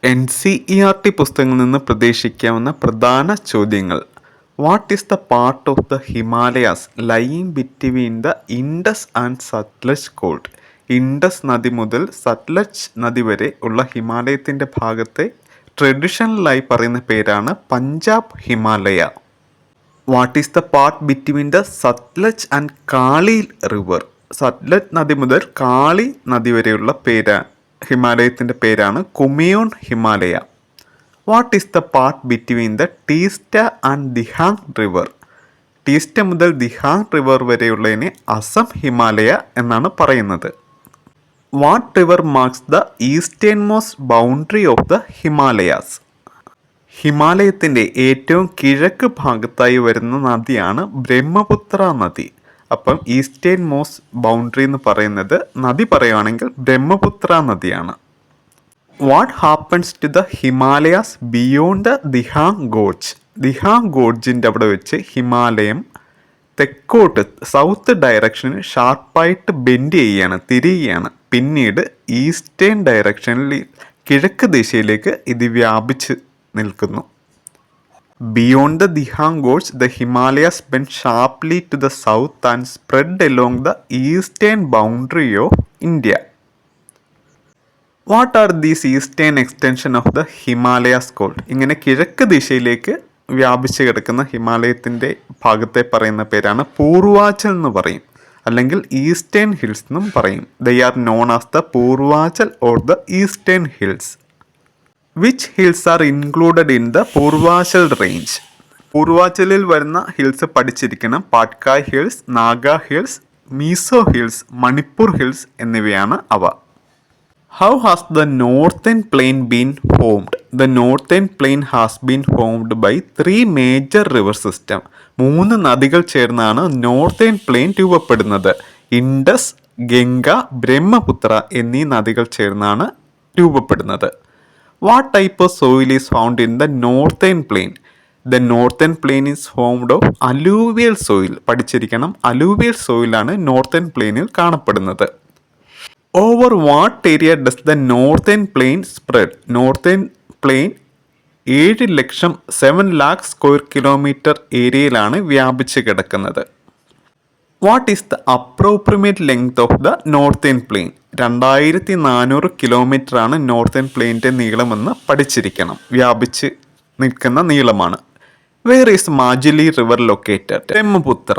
NCERT പുസ്തകങ്ങളിൽ നിന്ന് പ്രതീക്ഷിക്കാവുന്ന പ്രധാന ചോദ്യങ്ങൾ. What is the part of the Himalayas lying between the Indus and Sutlej called? Indus നദി മുതൽ സത്ലജ് നദി വരെ ഉള്ള ഹിമാലയത്തിൻ്റെ ഭാഗത്തെ ട്രഡീഷണലായി പറയുന്ന പേരാണ് Punjab Himalaya. What is the part between the Sutlej and Kali river? Sutlej നദി മുതൽ കാളി നദി വരെയുള്ള ഹിമാലയത്തിൻ്റെ പേരാണ് Kumaon Himalaya. What is the part between the Teesta and Dihang river? Teesta മുതൽ ദിഹാങ് റിവർ വരെയുള്ളതിനെ അസം ഹിമാലയ എന്നാണ് പറയുന്നത്. What river marks the eastern most boundary of the Himalayas? ഹിമാലയത്തിൻ്റെ ഏറ്റവും കിഴക്ക് ഭാഗത്തായി വരുന്ന നദിയാണ് ബ്രഹ്മപുത്ര നദി. അപ്പം ഈസ്റ്റേൺ മോസ്റ്റ് ബൗണ്ടറി എന്ന് പറയുന്നത് നദി പറയുകയാണെങ്കിൽ ബ്രഹ്മപുത്ര നദിയാണ്. What happens to the Himalayas beyond the Dihang gorge? Dihang ഗോർജിൻ്റെ അവിടെ വെച്ച് ഹിമാലയം തെക്കോട്ട് സൗത്ത് ഡയറക്ഷനിൽ ഷാർപ്പായിട്ട് ബെൻഡ് തിരിയുകയാണ്. പിന്നീട് ഈസ്റ്റേൺ ഡയറക്ഷനിൽ കിഴക്ക് ദിശയിലേക്ക് ഇത് വ്യാപിച്ച് നിൽക്കുന്നു. Beyond the Dihang Gorge, the Himalayas bend sharply to the south and spread along the eastern boundary of India. What are these eastern extension of the Himalayas called? ഇങ്ങനെ കിഴക്ക് ദിശയിലേക്ക് വ്യാപിച്ച് കിടക്കുന്ന ഹിമാലയത്തിൻ്റെ ഭാഗത്തെ പറയുന്ന പേരാണ് പൂർവാചൽ എന്ന് പറയും, അല്ലെങ്കിൽ ഈസ്റ്റേൺ ഹിൽസ് എന്നും പറയും. They are known as the Purvachal or the eastern hills. Which hills are included in the Purvachal range? പൂർവാചലിൽ വരുന്ന ഹിൽസ് പഠിച്ചിരിക്കണം. Patkai hills, Naga hills, Mizo hills, Manipur hills എന്നിവയാണ് അവ. How has the northern plain been formed? The northern plain has been formed by 3 major river system. 3 നദികൾ ചേർന്നാണ് northern plain രൂപപ്പെടുന്നത്. Indus, Ganga, Brahmaputra എന്നീ നദികൾ ചേർന്നാണ് രൂപപ്പെടുന്നത്. What type of soil is found in the northern plain? The northern plain is formed of alluvial soil. പഠിച്ചിരിക്കണം, alluvial soil ആണ് northern പ്ലെയിനിൽ കാണപ്പെടുന്നത്. Over what area does the northern plain spread? Northern plain 7 lakh square kilometre ഏരിയയിലാണ് വ്യാപിച്ച് കിടക്കുന്നത്. What is the approximate length of the northern plain? 2400 kilometre ആണ് northern പ്ലെയിൻ്റെ നീളമെന്ന് പഠിച്ചിരിക്കണം. വ്യാപിച്ച് നിൽക്കുന്ന നീളമാണ്. Where is Majuli river located? Brahmaputra.